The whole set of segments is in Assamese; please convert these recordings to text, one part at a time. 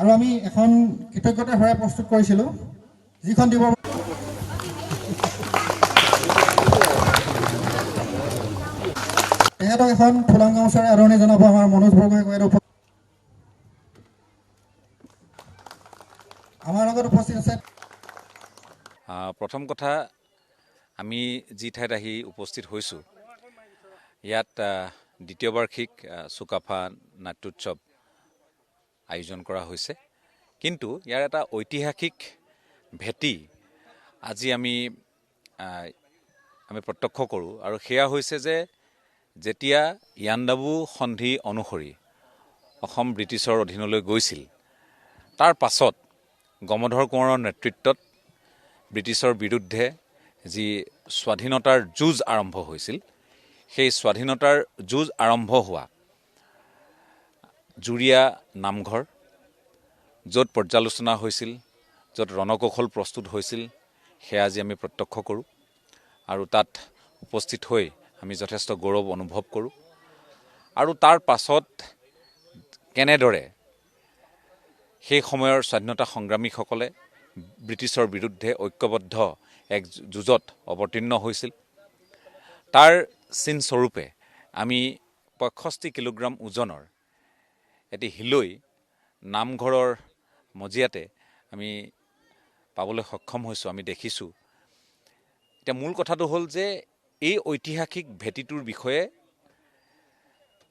আৰু আমি এখন কৃতজ্ঞতা সভা প্ৰস্তুত কৰিছিলোঁ, যিখন দিব তেখেতক এখন ফুলাম গামোচাৰে আদৰণি জনাব আমাৰ মনোজ বৰগোহাঁই। আমাৰ লগত উপস্থিত আছে। প্ৰথম কথা, আমি যি ঠাইত আহি উপস্থিত হৈছোঁ, ইয়াত দ্বিতীয় বাৰ্ষিক চুকাফা নাট্যোৎসৱ আয়োজন কৰা হৈছে। কিন্তু ইয়াৰ এটা ঐতিহাসিক ভেটি আজি আমি প্ৰত্যক্ষ কৰোঁ, আৰু সেয়া হৈছে যে যেতিয়া ইয়াণ্ডাবু সন্ধি অনুসৰি অসম ব্ৰিটিছৰ অধীনলৈ গৈছিল, তাৰ পাছত গমধৰ কোঁৱৰৰ নেতৃত্বত ব্ৰিটিছৰ বিৰুদ্ধে যি স্বাধীনতাৰ যুঁজ আৰম্ভ হৈছিল, সেই স্বাধীনতাৰ যুঁজ আৰম্ভ হোৱা জুৰীয়া নামঘৰ, য'ত পৰ্যালোচনা হৈছিল, য'ত ৰণকৌশল প্ৰস্তুত হৈছিল, সেয়া আজি আমি প্ৰত্যক্ষ কৰোঁ। আৰু তাত উপস্থিত হৈ আমি যথেষ্ট গৌৰৱ অনুভৱ কৰোঁ। আৰু তাৰ পাছত কেনেদৰে সেই সময়ৰ স্বাধীনতা সংগ্ৰামীসকলে ব্ৰিটিছৰ বিৰুদ্ধে ঐক্যবদ্ধ এক যুঁজত অৱতীৰ্ণ হৈছিল, তাৰ চিনস্বৰূপে আমি 65 কিলোগ্ৰাম ওজনৰ এটি হিলৈ নামঘৰৰ মজিয়াতে আমি পাবলৈ সক্ষম হৈছোঁ, আমি দেখিছোঁ। এতিয়া মূল কথাটো হ'ল যে এই ঐতিহাসিক ভেটিটোৰ বিষয়ে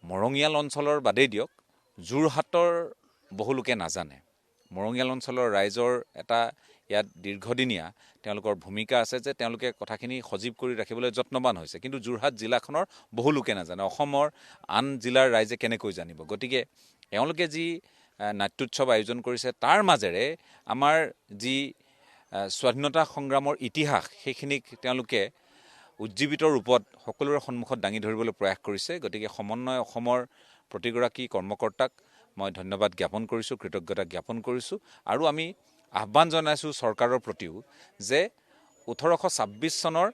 মৰঙীয়াল অঞ্চলৰ বাদেই দিয়ক, যোৰহাটৰ বহু লোকে নাজানে। মৰঙীয়াল অঞ্চলৰ ৰাইজৰ এটা ইয়াত দীৰ্ঘদিনীয়া তেওঁলোকৰ ভূমিকা আছে যে তেওঁলোকে কথাখিনি সজীৱ কৰি ৰাখিবলৈ যত্নৱান হৈছে। কিন্তু যোৰহাট জিলাখনৰ বহু লোকে নাজানে, অসমৰ আন জিলাৰ ৰাইজে কেনেকৈ জানিব। গতিকে এওঁলোকে যি নাট্যোৎসৱ আয়োজন কৰিছে, তাৰ মাজেৰে আমাৰ যি স্বাধীনতা সংগ্ৰামৰ ইতিহাস, সেইখিনিক তেওঁলোকে উজ্জীৱিত ৰূপত সকলোৰে সন্মুখত দাঙি ধৰিবলৈ প্ৰয়াস কৰিছে। গতিকে সমন্বয় অসমৰ প্ৰতিগৰাকী কৰ্মকৰ্তাক মই ধন্যবাদ জ্ঞাপন কৰিছোঁ, কৃতজ্ঞতা জ্ঞাপন কৰিছোঁ। আৰু আমি আহ্বান জনাইছোঁ চৰকাৰৰ প্ৰতিও যে 1826 চনৰ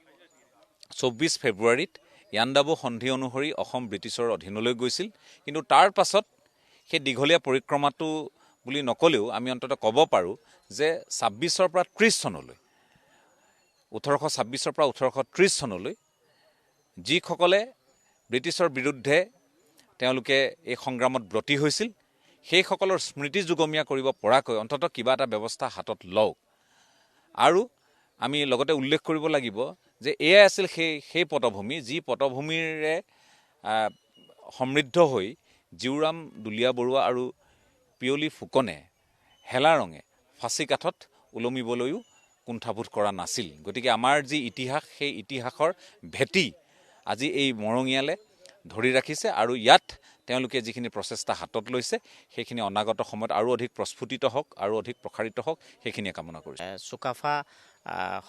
24 ফেব্ৰুৱাৰীত ইয়াণ্ডাবু সন্ধি অনুসৰি অসম ব্ৰিটিছৰ অধীনলৈ গৈছিল। কিন্তু তাৰ পাছত সেই দীঘলীয়া পৰিক্ৰমাটো বুলি নকলেও আমি অন্ততঃ ক'ব পাৰোঁ যে 26ৰ পৰা 30 চনলৈ, 1826ৰ পৰা 1830 চনলৈ যিসকলে ব্ৰিটিছৰ বিৰুদ্ধে তেওঁলোকে এই সংগ্ৰামত ব্ৰতী হৈছিল, সেইসকলৰ স্মৃতি যুগমীয়া কৰিব পৰাকৈ অন্ততঃ কিবা এটা ব্যৱস্থা হাতত লওক। আৰু আমি লগতে উল্লেখ কৰিব লাগিব যে এয়াই আছিল সেই পটভূমি, যি পটভূমিৰে সমৃদ্ধ হৈ জীউৰাম দুলীয়া বৰুৱা আৰু পিয়লি ফুকনে হেলা ৰঙে ফাঁচী কাঠত ওলমিবলৈও কুণ্ঠাবোধ কৰা নাছিল। গতিকে আমাৰ যি ইতিহাস, সেই ইতিহাসৰ ভেটি আজি এই মৰঙীয়ালে ধৰি ৰাখিছে। আৰু ইয়াত তেওঁলোকে যিখিনি প্ৰচেষ্টা হাতত লৈছে, সেইখিনি অনাগত সময়ত আৰু অধিক প্ৰস্ফুটিত হওক, আৰু অধিক প্ৰসাৰিত হওক, সেইখিনিয়ে কামনা কৰিছে। চুকাফা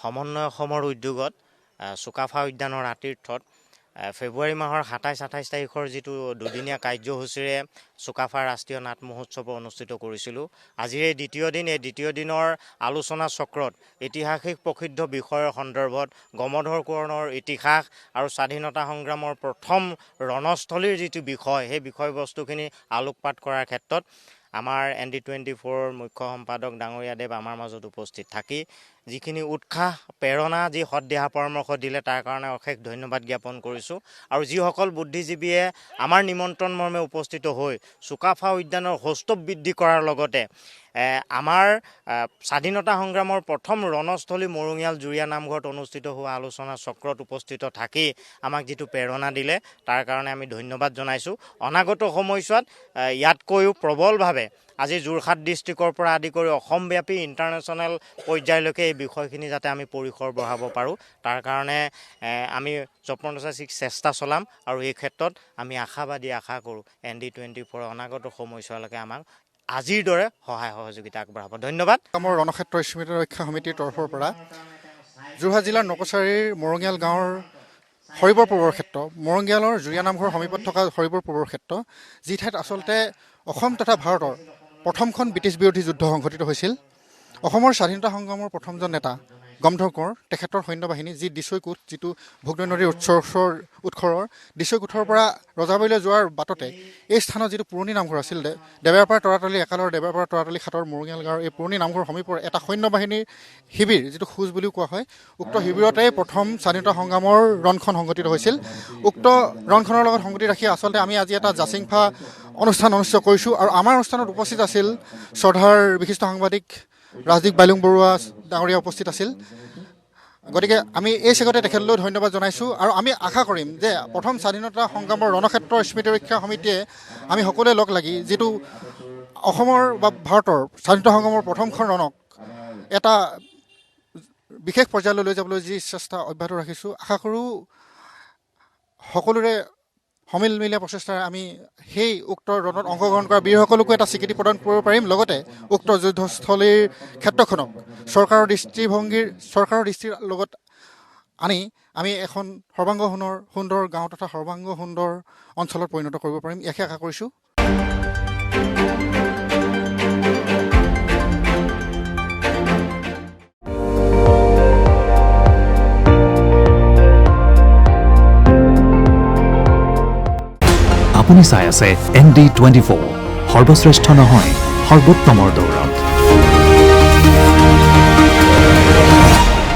সমন্বয় অসমৰ উদ্যোগত চুকাফা উদ্যানৰ আতীৰ্থত ফেব্ৰুৱাৰী মাহৰ 27-28 তাৰিখৰ যিটো দুদিনীয়া কাৰ্যসূচীৰে চুকাফা ৰাষ্ট্ৰীয় নাট মহোৎসৱ অনুষ্ঠিত কৰিছিলোঁ। আজিৰ এই দ্বিতীয় দিন, এই দ্বিতীয় দিনৰ আলোচনা চক্ৰত ঐতিহাসিক প্ৰসিদ্ধ বিষয়ৰ সন্দৰ্ভত গমধৰ কোঁৱৰৰ ইতিহাস আৰু স্বাধীনতা সংগ্ৰামৰ প্ৰথম ৰণস্থলীৰ যিটো বিষয়, সেই বিষয়বস্তুখিনি আলোকপাত কৰাৰ ক্ষেত্ৰত আমাৰ ND24 মুখ্য সম্পাদক ডাঙৰীয়াদেৱ আমাৰ মাজত উপস্থিত থাকি যিখিনি উৎসাহ প্ৰেৰণা, যি সদ্দিহা পৰামৰ্শ দিলে, তাৰ কাৰণে অশেষ ধন্যবাদ জ্ঞাপন কৰিছোঁ। আৰু যিসকল বুদ্ধিজীৱীয়ে আমাৰ নিমন্ত্ৰণ মৰ্মে উপস্থিত হৈ চুকাফা উদ্যানৰ সৌষ্ঠৱ বৃদ্ধি কৰাৰ লগতে আমাৰ স্বাধীনতা সংগ্ৰামৰ প্ৰথম ৰণস্থলী মৰঙীয়াল জুৰীয়া নামঘৰত অনুষ্ঠিত হোৱা আলোচনা চক্ৰত উপস্থিত থাকি আমাক যিটো প্ৰেৰণা দিলে, তাৰ কাৰণে আমি ধন্যবাদ জনাইছোঁ। অনাগত সময়ছোৱাত ইয়াতকৈও প্ৰবলভাৱে আজি যোৰহাট ডিষ্ট্ৰিক্টৰ পৰা আদি কৰি অসমব্যাপী ইণ্টাৰনেশ্যনেল পৰ্যায়লৈকে এই বিষয়খিনি যাতে আমি পৰিসৰ বঢ়াব পাৰোঁ, তাৰ কাৰণে আমি যত্নচেষ্টা চেষ্টা চলাম। আৰু এই ক্ষেত্ৰত আমি আশা কৰোঁ ND24 অনাগত সময়ছোৱালৈকে আমাক আজিৰ দৰে সহায় সহযোগিতা আগবঢ়াব। ধন্যবাদ। অসমৰ ৰণক্ষেত্ৰ স্মৃতি ৰক্ষা সমিতিৰ তৰফৰ পৰা যোৰহাট জিলাৰ নকছাৰীৰ মৰঙীয়াল গাঁৱৰ হৰিবৰ পূবৰ ক্ষেত্ৰ, মৰঙীয়ালৰ জুৰীয়া নামঘৰৰ সমীপত থকা হৰিবৰ পূবৰ ক্ষেত্ৰ, যি ঠাইত আচলতে অসম তথা ভাৰতৰ প্ৰথমখন ব্ৰিটিছ বিৰোধী যুদ্ধ সংঘটিত হৈছিল। অসমৰ স্বাধীনতা সংগ্ৰামৰ প্ৰথমজন নেতা গমধৰ কোঁৱৰ তেখেতৰ সৈন্যবাহিনী যি দিছৈ কোট যিটো ভোগনৈ নদীৰ উৎসৰ দিছৈ কোটৰ পৰা ৰজাবাৰীলৈ যোৱাৰ বাটতে এই স্থানত যিটো পুৰণি নামঘৰ আছিল দেবেৰপাৰা তৰাতলী একালৰ দেবেৰপাৰা তৰাতলী খাটৰ মৰঙীয়াল গাঁৱৰ এই পুৰণি নামঘৰ সমীপৰ এটা সৈন্যবাহিনীৰ শিবিৰ যিটো খোজ বুলিও কোৱা হয় উক্ত শিবিৰতে প্ৰথম স্বাধীনতা সংগ্ৰামৰ ৰণখন সংঘটিত হৈছিল উক্ত ৰণখনৰ লগত সংগতি ৰাখি আচলতে আমি আজি এটা জাচিংফা অনুষ্ঠান অনুষ্ঠিত কৰিছোঁ আৰু আমাৰ অনুষ্ঠানত উপস্থিত আছিল শ্ৰদ্ধাৰ বিশিষ্ট সাংবাদিক ৰাজদীপ বাইলুং বৰুৱা ডাঙৰীয়া উপস্থিত আছিল গতিকে আমি এই চেগতে তেখেতলৈ ধন্যবাদ জনাইছোঁ আৰু আমি আশা কৰিম যে প্ৰথম স্বাধীনতা সংগ্ৰামৰ ৰণক্ষেত্ৰ স্মৃতি ৰক্ষা সমিতিয়ে আমি সকলোৱে লগ লাগি যিটো অসমৰ বা ভাৰতৰ স্বাধীনতা সংগ্ৰামৰ প্ৰথমখন ৰণক এটা বিশেষ পৰ্যায়লৈ লৈ যাবলৈ যি চেষ্টা অব্যাহত ৰাখিছোঁ আশা কৰোঁ সকলোৰে সমিলমিলীয়া প্ৰচেষ্টাৰে আমি সেই উক্ত ৰণত অংশগ্ৰহণ কৰা বীৰসকলকো এটা স্বীকৃতি প্ৰদান কৰিব পাৰিম লগতে উক্ত যুদ্ধস্থলীৰ ক্ষেত্ৰখনক চৰকাৰৰ দৃষ্টিৰ লগত আনি আমি এখন সৰ্বাংগ সুন্দৰ গাঁও তথা সৰ্বাংগ সুন্দৰ অঞ্চলত পৰিণত কৰিব পাৰিম ইয়াকে আশা কৰিছোঁ আপুনি চাই আছে ND24 সৰ্বশ্ৰেষ্ঠ নহয় সৰ্বোত্তমৰ দৌৰ